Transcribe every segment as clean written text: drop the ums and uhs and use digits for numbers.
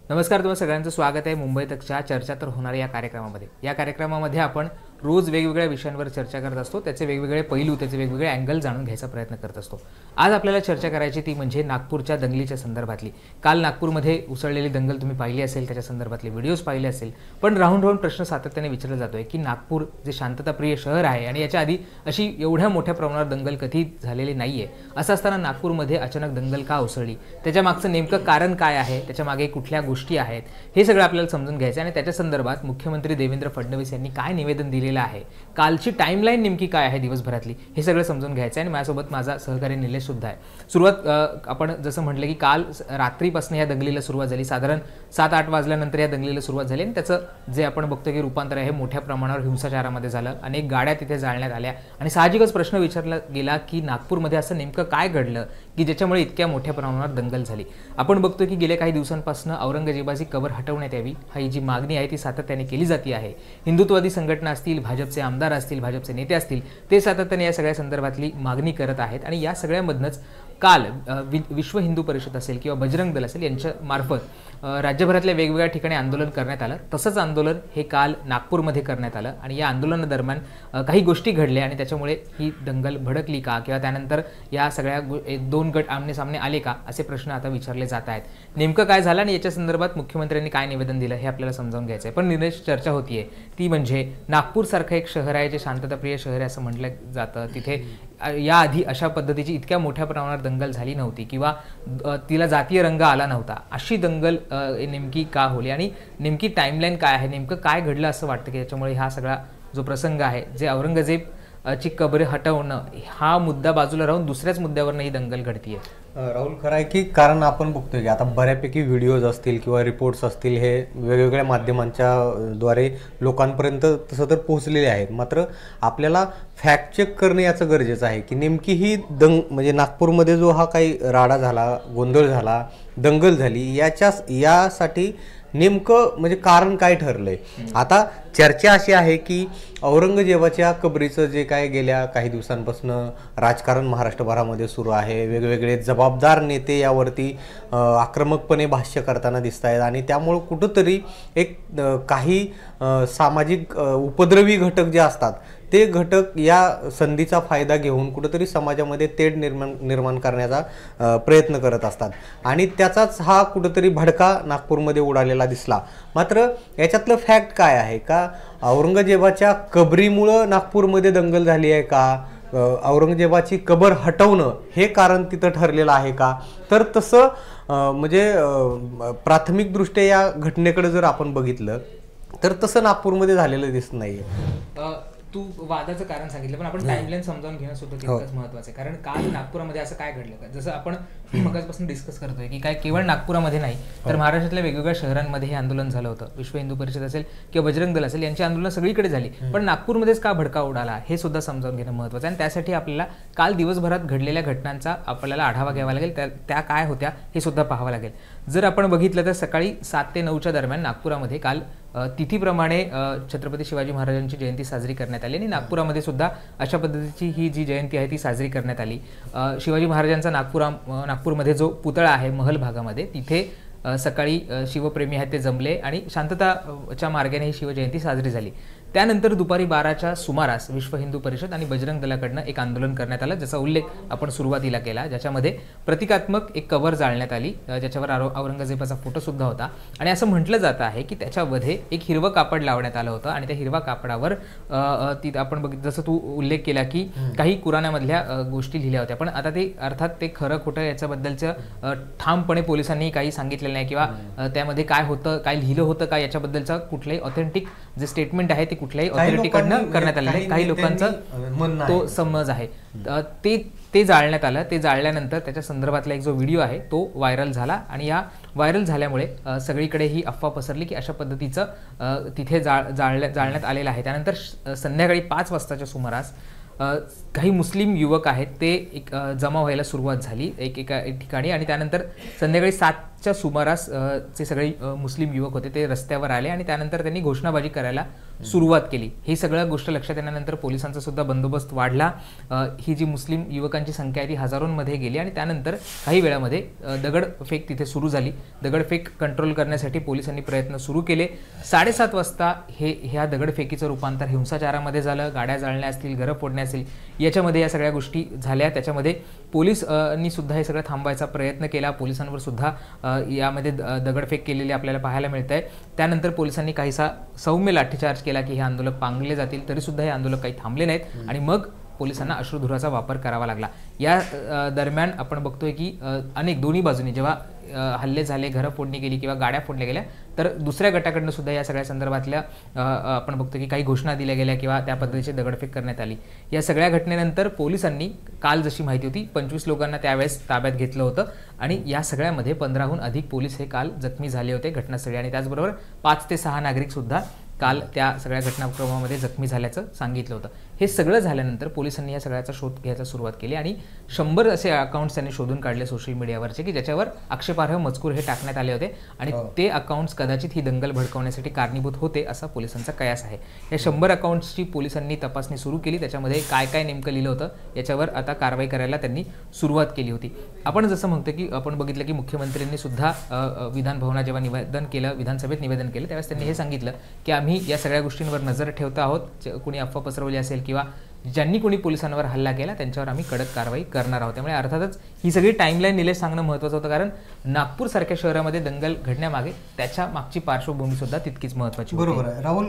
नमस्कार, तुम्हा सगळ्यांचं स्वागत आहे मुंबई तकच्या चर्चा तर होणार या कार्यक्रमामध्ये। या कार्यक्रमामध्ये आपण रोज वेगवेगळ्या विषयांवर चर्चा करत असतो, त्याचे वेगवेगळे पैलू, त्याचे वेगवेगळे अँगल जाणून घ्यायचा प्रयत्न करत असतो। आज आपल्याला चर्चा करायची ती म्हणजे नागपूरच्या दंगलीच्या संदर्भातली। काल नागपूरमध्ये उसळलेली दंगल तुम्ही पाहिली असेल, त्याच्या संदर्भातले व्हिडिओज पाहिले असेल, पण राहून प्रश्न सातत्याने विचारला जातोय की नागपूर जे शांतताप्रिय शहर आहे आणि याच्या आधी अशी एवढ्या मोठ्या प्रमाणावर दंगल कधी झालेली नाहीये, असं असताना नागपूरमध्ये अचानक दंगल का उसळली, त्याच्या मागचं नेमकं कारण काय आहे, त्याच्या मागे कुठल्या गोष्टी आहेत, हे सगळं आपल्याला समजून घ्यायचं आणि त्याच्या संदर्भात मुख्यमंत्री देवेंद्र फडणवीस यांनी काय निवेदन दिलेलं आहे, कालची टाइमलाईन नेमकी काय आहे दिवसभरातली, हे सगळं समजून घ्यायचं आणि माझ्यासोबत माझा सहकारी निलेश सुद्धा आहे। सुरुवात आपण जसं म्हटलं की काल रात्रीपासून या दंगलीला सुरुवात झाली, साधारण 7-8 वाजल्यानंतर या दंगलीला सुरुवात झाली आणि त्याचं जे आपण बघतो की रूपांतर आहे मोठ्या प्रमाणावर हिंसाचारामध्ये झालं, अनेक गाड्या तिथे जाळण्यात आल्या आणि साहजिकच प्रश्न विचारला गेला की नागपूरमध्ये असं नेमकं काय घडलं की ज्याच्यामुळे इतक्या मोठ्या प्रमाणावर दंगल झाली। आपण बघतो की गेल्या काही दिवसांपासून औरंगजेबाची कबर हटवण्यात यावी ही जी मागणी आहे ती सातत्याने केली जाते आहे। हिंदुत्ववादी संघटना असतील, भाजपचे आमदार असतील, भाजपचे नेते असतील, ते सातत्याने या सगळ्या संदर्भातली मागणी करत आहेत आणि या सगळ्यामधनच काल विश्व हिंदू परिषद असेल किंवा बजरंग दल असेल यांच्या मार्फत राज्यभरातल्या वेगवेगळ्या ठिकाणी आंदोलन करण्यात आलं। तसंच आंदोलन हे काल नागपूरमध्ये करण्यात आलं आणि या आंदोलनादरम्यान काही गोष्टी घडल्या आणि त्याच्यामुळे ही दंगल भडकली का किंवा त्यानंतर या सगळ्या दोन गट आमने सामने आले का, असे प्रश्न आता विचारले जात आहेत। नेमकं काय झालं आणि याच्या संदर्भात मुख्यमंत्र्यांनी काय निवेदन दिलं हे आपल्याला समजावून घ्यायचं आहे। पण निलेश, चर्चा होतीये ती म्हणजे नागपूरसारखं एक शहर आहे जे शांतताप्रिय शहर आहे असं म्हटलं जातं, तिथे याआधी अशा पद्धतीची इतक्या मोठ्या प्रमाणावर दंगल झाली नव्हती किंवा तिला जातीय रंग आला नव्हता। अशी दंगल नेमकी का होली आणि नेमकी टाइमलाईन काय आहे, नेमकं काय घडलं असं वाटतं की त्याच्यामुळे हा सगळा जो प्रसंग आहे, जे औरंगजेबची कबर हटवणं हा मुद्दा बाजूला राहून दुसऱ्याच मुद्द्यावरनं ही दंगल घडतीये। राहुल, खरं आहे की कारण आपण बघतोय की आता बऱ्यापैकी व्हिडिओज असतील किंवा रिपोर्ट्स असतील हे वेगवेगळ्या माध्यमांच्या द्वारे लोकांपर्यंत तसं तर पोहोचलेले आहेत, मात्र आपल्याला फॅक्ट चेक करणे याचं गरजेचं आहे की नेमकी ही म्हणजे नागपूरमध्ये जो हा काही राडा झाला, गोंधळ झाला, दंगल झाली, यासाठी नेमकं म्हणजे कारण काय ठरलंय। आता चर्चा अशी आहे की औरंगजेबाच्या कबरीचं जे काय गेल्या काही दिवसांपासून राजकारण महाराष्ट्रभरामध्ये सुरू आहे, वेगवेगळे जबाबदार नेते यावरती आक्रमकपणे भाष्य करताना दिसत आहेत आणि त्यामुळे कुठंतरी एक काही सामाजिक उपद्रवी घटक जे असतात ते घटक या संधीचा फायदा घेऊन कुठंतरी समाजामध्ये तेढ निर्माण करण्याचा प्रयत्न करत असतात आणि त्याचाच हा कुठंतरी भडका नागपूरमध्ये उडालेला दिसला। मात्र याच्यातलं फॅक्ट काय आहे का औरंगजेबाच्या कबरीमुळं नागपूरमध्ये दंगल झाली आहे का, औरंगजेबाची कबर हटवणं हे कारण तिथं ठरलेलं आहे का, तर तसं म्हणजे प्राथमिकदृष्ट्या या घटनेकडे जर आपण बघितलं तर तसं नागपूरमध्ये झालेलं दिसत नाहीये। तू वादाचं कारण सांगितलं, पण आपण टाइमलाईन समजावून घेणं सुद्धा तितकंच महत्त्वाचं आहे, कारण काल नागपुरामध्ये असं काय घडलं का, जसं आपण मगाचपासून डिस्कस करतोय की काय केवळ नागपुरामध्ये नाही तर महाराष्ट्रातल्या वेगवेगळ्या शहरांमध्ये हे आंदोलन झालं होतं। विश्व हिंदू परिषद असेल किंवा बजरंग दल असेल यांची आंदोलन सगळीकडे झाली, पण नागपूरमध्येच का भडका उडाला हे सुद्धा समजावून घेणं महत्त्वाचं आहे आणि त्यासाठी आपल्याला काल दिवसभरात घडलेल्या घटनांचा आपल्याला आढावा घ्यावा लागेल, त्या काय होत्या हे सुद्धा पाहावं लागेल। जर आपण बघितलं तर सकाळी 7 ते 9च्या दरम्यान नागपुरामध्ये काल तिथीप्रमाणे छत्रपती शिवाजी महाराजांची जयंती साजरी करण्यात आली आणि नागपुरामध्ये सुद्धा अशा पद्धतीची ही जी जयंती आहे ती साजरी करण्यात आली। शिवाजी महाराजांचा नागपूरमध्ये जो पुतळा आहे महल भागामध्ये, तिथे सकाळी शिवप्रेमी आहेत ते जमले आणि शांतताच्या मार्गाने ही शिवजयंती साजरी झाली। त्यानंतर दुपारी 12च्या सुमारास विश्व हिंदू परिषद आणि बजरंग दलाकडनं एक आंदोलन करण्यात आलं, ज्याचा उल्लेख आपण सुरुवातीला केला, ज्याच्यामध्ये प्रतिकात्मक एक कबर जाळण्यात आली, ज्याच्यावर औरंगजेबाचा फोटो सुद्धा होता आणि असं म्हटलं जातं आहे की त्याच्यामध्ये एक हिरवं कापड लावण्यात आलं होतं आणि त्या हिरवा कापडावर आपण जसं तू उल्लेख केला की काही कुराणामधल्या गोष्टी लिहिल्या होत्या, पण आता ते अर्थात ते खरं खोटं याच्याबद्दलचं ठामपणे पोलिसांनी काही सांगितलेलं नाही किंवा त्यामध्ये काय होतं, काय लिहिलं होतं का याच्याबद्दलचा कुठलाही ऑथेंटिक जे स्टेटमेंट आहे ते कुठल्याही ऑथॉरिटीकडनं करण्यात आलेलं आहे। काही लोकांचा तो समज आहे ते जाळण्यात आलं। ते जाळल्यानंतर त्याच्या संदर्भातला एक जो व्हिडिओ आहे तो व्हायरल झाला आणि या व्हायरल झाल्यामुळे सगळीकडे ही अफवा पसरली की अशा पद्धतीचं तिथे जाळण्यात आलेलं आहे। त्यानंतर संध्याकाळी 5 वाजताच्या सुमारास काही मुस्लिम युवक आहेत ते जमा व्हायला सुरुवात झाली एका ठिकाणी आणि त्यानंतर संध्याकाळी 7 5च्या सुमारास चे सगळे मुस्लिम युवक होते ते रस्त्यावर आले आणि त्यानंतर त्यांनी घोषणाबाजी करायला सुरुवात केली. ही सगळं गोष्ट लक्षात येण्यानंतर पोलिसांचा सुद्धा बंदोबस्त वाढला. ही जी मुस्लिम युवकांची संख्या आहे ती हजारोंमध्ये गेली आणि त्यानंतर काही वेळामध्ये दगडफेक तिथे सुरू झाली. दगडफेक कंट्रोल करण्यासाठी पोलिसांनी प्रयत्न सुरू केले. 7:30 वाजता ह्या दगडफेकीचं रूपांतर हिंसाचारामध्ये झालं. गाड्या जाळण्या असतील, घरं फोडण्या असतील, याच्यामध्ये या सगळ्या गोष्टी झाल्या. त्याच्यामध्ये पोलिसांनी सुद्धा हे सगळं थांबवायचा प्रयत्न केला. पोलिसांवर सुद्धा यामध्ये दगडफेक केलेली आपल्याला पाहायला मिळत आहे. त्यानंतर पोलिसांनी काहीसा सौम्य लाठीचार्ज केला की हे आंदोलक पांगले जातील, तरी सुद्धा हे आंदोलक काही थांबले नाहीत आणि मग पोलिसांना अश्रुधुराचा वापर करावा लागला. या दरम्यान आपण बघतोय की अनेक दोन्ही बाजूनी जेव्हा हल्ले झाले, घरं फोडणी गेली किंवा गाड्या फोडल्या गेल्या, तर दुसऱ्या गटाकडनं सुद्धा या सगळ्या संदर्भातल्या आपण बघतो की काही घोषणा दिल्या गेल्या किंवा त्या पद्धतीची दगडफेक करण्यात आली. या सगळ्या घटनेनंतर पोलिसांनी काल जशी माहिती होती 25 लोकांना त्यावेळेस ताब्यात घेतलं होतं आणि या सगळ्यामध्ये 15हून अधिक पोलीस हे काल जखमी झाले होते घटनास्थळी आणि त्याचबरोबर 5 ते 6 नागरिक सुद्धा काल त्या सगळ्या घटनाक्रमामध्ये जखमी झाल्याचं सांगितलं होतं. हे सगळं झाल्यानंतर पोलिसांनी या सगळ्याचा शोध घ्यायला सुरुवात केली आणि 100 असे अकाउंट्स त्यांनी शोधून काढले सोशल मीडियावरचे की ज्याच्यावर आक्षेपार्ह मजकूर हे टाकण्यात आले होते आणि ते अकाउंट्स कदाचित ही दंगल भडकवण्यासाठी कारणीभूत होते असा पोलिसांचा कयास आहे. या 100 अकाउंट्सची पोलिसांनी तपासणी सुरू केली. त्याच्यामध्ये काय काय नेमकं लिहिलं होतं याच्यावर आता कारवाई करायला त्यांनी सुरुवात केली होती. आपण जसं म्हणतो की आपण बघितलं की मुख्यमंत्र्यांनी सुद्धा विधान भवनात जेव्हा निवेदन केलं, विधानसभेत निवेदन केलं, त्यावेळेस त्यांनी हे सांगितलं की आम्ही या सगळ्या गोष्टींवर नजर ठेवत आहोत. कोणी अफवा पसरवली असेल किंवा ज्यांनी कोणी पोलिसांवर हल्ला केला त्यांच्यावर आम्ही कडक कारवाई करणार आहोत. त्यामुळे अर्थातच ही सगळी टाईमलाईन निलेश सांगणं महत्त्वाचं होतं, कारण नागपूर सारख्या शहरामध्ये दंगल घडण्यामागे त्याच्या मागची पार्श्वभूमी सुद्धा तितकीच महत्त्वाची. बरोबर आहे राहुल.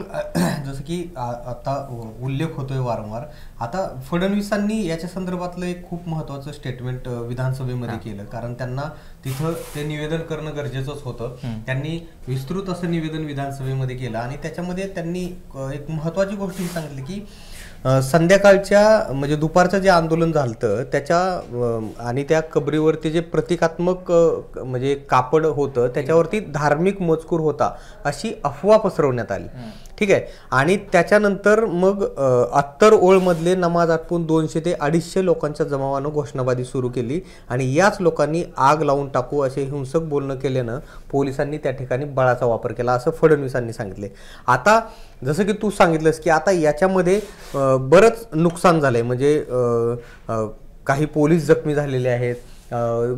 जसं की आता उल्लेख होतोय वारंवार, आता फडणवीसांनी याच्या संदर्भातलं एक खूप महत्त्वाचं स्टेटमेंट विधानसभेमध्ये केलं, कारण त्यांना तिथं ते निवेदन करणं गरजेचंच होतं. त्यांनी विस्तृत असं निवेदन विधानसभेमध्ये केलं आणि त्याच्यामध्ये त्यांनी एक महत्त्वाची गोष्ट सांगितली की संध्याकाळच्या म्हणजे दुपारचं जे आंदोलन झालं त्याच्या आणि त्या कबरीवरती जे प्रतिकात्मक म्हणजे कापड होतं त्याच्यावरती धार्मिक मजकूर होता अशी अफवा पसरवण्यात आली. ठीक आहे. आणि त्याच्यानंतर मग अत्तर ओळमधले नमाज आटपून 200 ते 250 लोकांच्या जमावानं घोषणाबाजी सुरू केली आणि याच लोकांनी आग लावून टाकू असे हिंसक बोलणं केल्यानं पोलिसांनी त्या ठिकाणी बळाचा वापर केला असं फडणवीसांनी सांगितले. आता जसं की तू सांगितलंस की आता याच्यामध्ये बरंच नुकसान झालंय, म्हणजे काही पोलीस जखमी झालेले आहेत,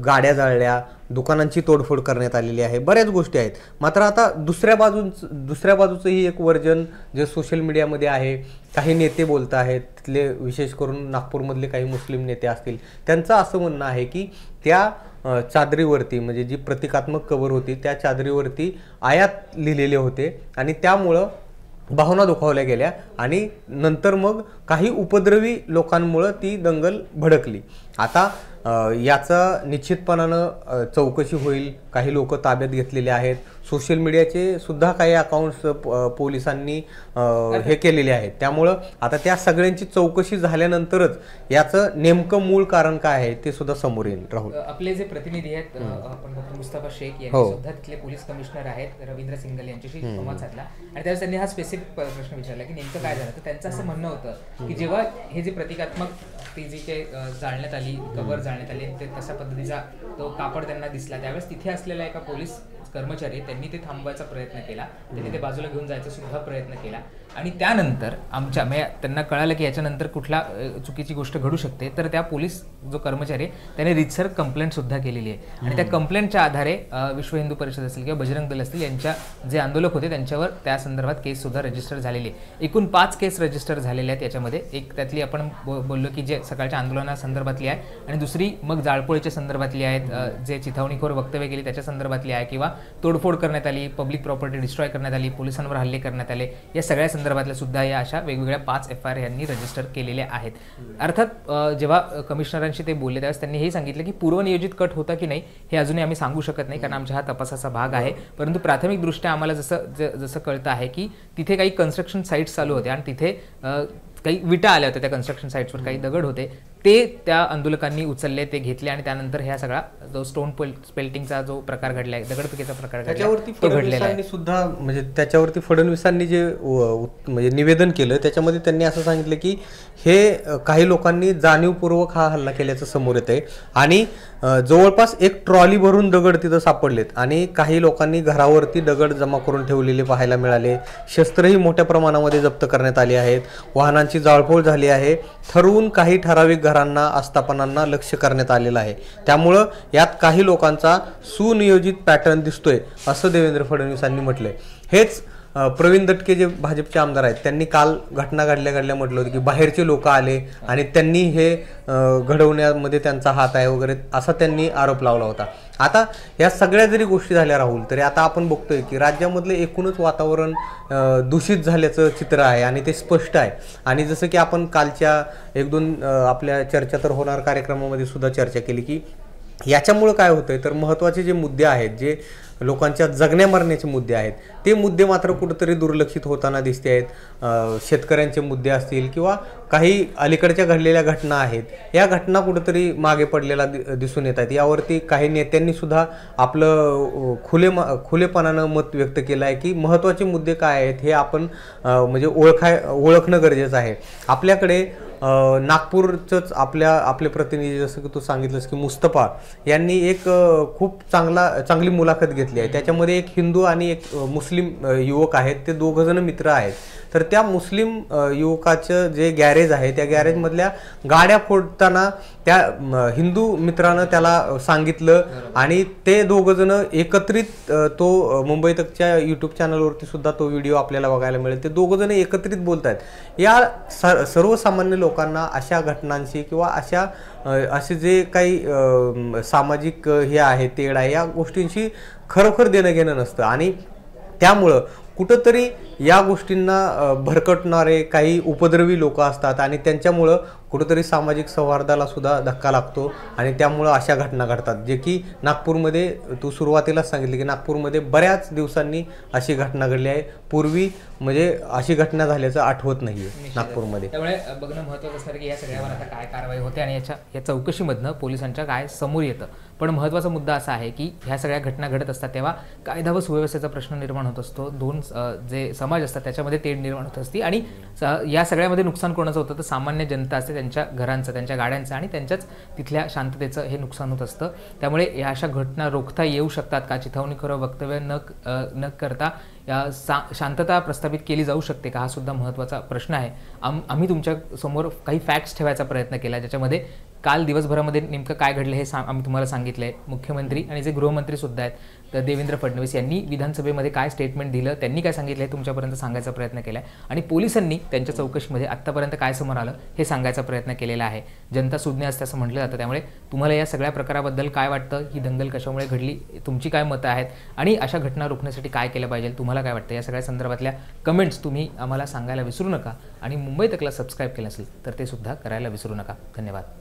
गाड्या जाळल्या, दुकानांची तोडफोड करण्यात आलेली आहे, बऱ्याच गोष्टी आहेत. मात्र आता दुसऱ्या बाजूचंही एक वर्जन जे सोशल मीडियामध्ये आहे, काही नेते बोलत आहेत, तिथले विशेष करून नागपूरमधले काही मुस्लिम नेते असतील, त्यांचं असं म्हणणं आहे की त्या चादरीवरती म्हणजे जी प्रतिकात्मक कबर होती त्या चादरीवरती आयात लिहिलेले होते आणि त्यामुळं भावना दुखावल्या गेल्या आणि नंतर मग काही उपद्रवी लोकांमुळं ती दंगल भडकली. आता याचा निश्चितपणानं चौकशी होईल. काही लोक ताब्यात घेतलेले आहेत. सोशल मीडियाचे सुद्धा काही अकाउंट्स पोलिसांनी हे केलेले आहेत. त्यामुळं आता त्या सगळ्यांची चौकशी झाल्यानंतरच याचं नेमकं मूळ कारण काय आहे ते सुद्धा समोर येईल. राहुल, आपले जे प्रतिनिधी आहेत आपण मुस्तफा शेख यांनी सुद्धा तिथले पोलीस कमिशनर आहेत रवींद्र सिंगल यांच्याशी संवाद साधला आणि त्यावेळेस त्यांनी हा स्पेसिफिक प्रश्न विचारला की नेमकं काय झालं. तर त्यांचं असं म्हणणं होतं की जेव्हा हे जे प्रतिकात्मक ती जी काही जाळण्यात आली, कबर जाळण्यात आली, ते तशा पद्धतीचा तो कापड त्यांना दिसला, त्यावेळेस तिथे असलेला एका पोलीस कर्मचारी त्यांनी ते थांबवायचा प्रयत्न केला. त्यांनी ते बाजूला घेऊन जायचा सुद्धा प्रयत्न केला आणि त्यानंतर त्यांना कळालं की याच्यानंतर कुठला चुकीची गोष्ट घडू शकते. तर त्या पोलीस जो कर्मचारी त्याने रितसर कंप्लेंट सुद्धा केलेली आहे आणि त्या कंप्लेंटच्या आधारे विश्व हिंदू परिषद असेल किंवा बजरंग दल असतील यांच्या जे आंदोलक होते त्यांच्यावर त्या संदर्भात केस सुद्धा रजिस्टर झालेली आहे. एकूण 5 केस रजिस्टर झालेल्या आहेत. याच्यामध्ये एक त्यातली आपण बोललो की जे सकाळच्या आंदोलनासंदर्भातली आहे आणि दुसरी मग जाळपोळीच्या संदर्भातली आहेत, जे चिथावणीखोर वक्तव्य केली त्याच्या संदर्भातली आहे किंवा तोडफोड करण्यात आली, पब्लिक प्रॉपर्टी डिस्ट्रॉय करण्यात आली, पोलिसांवर हल्ले करण्यात आले, या सगळ्या संदर्भातल्या सुद्धा या अशा वेगवेगळ्या 5 FIR यांनी रजिस्टर केलेल्या आहेत. अर्थात जेव्हा कमिशनरांशी ते बोलले त्यावेळेस त्यांनी हे सांगितलं की पूर्वनियोजित कट होता की नाही हे अजूनही आम्ही सांगू शकत नाही, कारण आमच्या हा तपासाचा भाग आहे. परंतु प्राथमिकदृष्ट्या आम्हाला जसं कळतं आहे की तिथे काही कन्स्ट्रक्शन साईट्स चालू होते आणि तिथे काही विटा आल्या होत्या, त्या कन्स्ट्रक्शन साईट्सवर काही दगड होते, ते त्या आंदोलकांनी उचलले, ते घेतले आणि त्यानंतर ह्या सगळा जो स्टोन स्पेल्टिंगचा जो प्रकार घडलाय, दगडफेकीचा प्रकार घडलाय, त्याच्यावरती तो घडलेला आहे. फडणवीसांनी सुद्धा म्हणजे त्याच्यावरती फडणवीसांनी जे म्हणजे निवेदन केलं त्याच्यामध्ये त्यांनी असं सांगितलं की हे काही लोकांनी जाणीवपूर्वक हा हल्ला केल्याचं समोर येत आहे आणि जवळपास एक ट्रॉली भरून दगड तिथं सापडलेत आणि काही लोकांनी घरावरती दगड जमा करून ठेवलेले पाहायला मिळाले. शस्त्रही मोठ्या प्रमाणामध्ये जप्त करण्यात आली आहेत. वाहनांची जाळपोळ झाली आहे. ठरवून काही ठराविक घरांना आस्थापनांना लक्ष करण्यात आलेलं आहे. त्यामुळं यात काही लोकांचा सुनियोजित पॅटर्न दिसतोय असं देवेंद्र फडणवीसांनी म्हटलंय. हेच प्रवीण दटके जे भाजपचे आमदार आहेत त्यांनी काल घटना घडल्या म्हटलं होतं की बाहेरचे लोक आले आणि त्यांनी हे घडवण्यामध्ये त्यांचा हात आहे वगैरे असा त्यांनी आरोप लावला होता. आता या सगळ्या जरी गोष्टी झाल्या राहुल, तरी आता आपण बघतोय की राज्यामधलं एकूणच वातावरण दूषित झाल्याचं चित्र आहे आणि ते स्पष्ट आहे. आणि जसं की आपण कालच्या 1-2 आपल्या चर्चा तर होणार कार्यक्रमामध्ये सुद्धा चर्चा केली की याच्यामुळं काय होतंय तर महत्त्वाचे जे मुद्दे आहेत, जे लोकांच्या जगण्या मरण्याचे मुद्दे आहेत, ते मुद्दे मात्र कुठेतरी दुर्लक्षित होताना दिसते आहेत. शेतकऱ्यांचे मुद्दे असतील किंवा काही अलीकडच्या घडलेल्या घटना आहेत, या घटना कुठेतरी मागे पडलेला दिसून येत आहेत. यावरती काही नेत्यांनी सुद्धा आपलं खुलेपणानं मत व्यक्त केलं आहे की महत्त्वाचे मुद्दे काय आहेत हे आपण म्हणजे ओळखणं गरजेचं आहे. आपल्याकडे नागपूरचंच आपले प्रतिनिधी जसं की तू सांगितलंस की मुस्तफा यांनी एक खूप चांगली मुलाखत घेतली आहे. त्याच्यामध्ये एक हिंदू आणि एक मुस्लिम युवक आहेत, ते दोघंजण मित्र आहेत. तर त्या मुस्लिम युवकाचं जे गॅरेज आहे त्या गॅरेजमधल्या गाड्या फोडताना त्या हिंदू मित्रानं त्याला सांगितलं आणि ते दोघंजण एकत्रित तो मुंबई तकच्या यूट्यूब चॅनलवरती सुद्धा तो व्हिडिओ आपल्याला बघायला मिळेल. ते दोघंजण एकत्रित बोलत आहेत. या सर्वसामान्य लोकांना अशा घटनांशी किंवा असे जे काही सामाजिक हे आहे तेढ आहे या गोष्टींशी खरोखर देणं घेणं नसतं आणि त्यामुळं कुठंतरी या गोष्टींना भरकटणारे काही उपद्रवी लोक असतात आणि त्यांच्यामुळं कुठंतरी सामाजिक सौहार्दाला सुद्धा धक्का लागतो आणि त्यामुळं अशा घटना घडतात. जे की नागपूरमध्ये तू सुरुवातीलाच सांगितलं की नागपूरमध्ये बऱ्याच दिवसांनी अशी घटना घडली आहे. पूर्वी म्हणजे अशी घटना झाल्याचं आठवत नाहीये नागपूरमध्ये. त्यामुळे बघणं महत्त्वाचं असणार की या सगळ्यावर आता काय कारवाई होते आणि या चौकशीमधनं पोलिसांच्या काय समोर येतं. पण महत्त्वाचा मुद्दा असा आहे की ह्या सगळ्या घटना घडत असतात तेव्हा कायदा व सुव्यवस्थेचा प्रश्न निर्माण होत असतो. दोन जे समाज असतात त्याच्यामध्ये तेढ निर्माण होत असते आणि या सगळ्यामध्ये नुकसान कोणाचं होतं तर सामान्य जनता असते, त्यांच्या घरांचं, त्यांच्या गाड्यांचं आणि त्यांच्याच तिथल्या शांततेचं हे नुकसान होत असतं. त्यामुळे या अशा घटना रोखता येऊ शकतात का? चिथावणीखोर वक्तव्य न करता शांतता प्रस्थापित केली जाऊ शकते का? हा सुद्धा महत्त्वाचा प्रश्न आहे. आम्ही तुमच्या समोर काही फॅक्ट्स ठेवायचा प्रयत्न केला ज्याच्यामध्ये काल दिवसभरामध्ये नेमकं काय घडलं हे आम्ही तुम्हाला सांगितलं आहे. मुख्यमंत्री आणि जे गृहमंत्री सुद्धा आहेत तर देवेंद्र फडणवीस यांनी विधानसभेमध्ये काय स्टेटमेंट दिलं, त्यांनी काय सांगितलं हे तुमच्यापर्यंत सांगायचा प्रयत्न केला आहे आणि पोलिसांनी त्यांच्या चौकशीमध्ये आत्तापर्यंत काय समोर आलं हे सांगायचा प्रयत्न केलेला आहे. जनता सुज्ञ असते असं म्हटलं जातं. त्यामुळे तुम्हाला या सगळ्या प्रकाराबद्दल काय वाटतं, ही दंगल कशामुळे घडली, तुमची काय मतं आहेत आणि अशा घटना रोखण्यासाठी काय केलं पाहिजे, तुम्हाला काय वाटतं, या सगळ्या संदर्भातल्या कमेंट्स तुम्ही आम्हाला सांगायला विसरू नका आणि मुंबई तकला सबस्क्राईब केलं असेल तर ते सुद्धा करायला विसरू नका. धन्यवाद.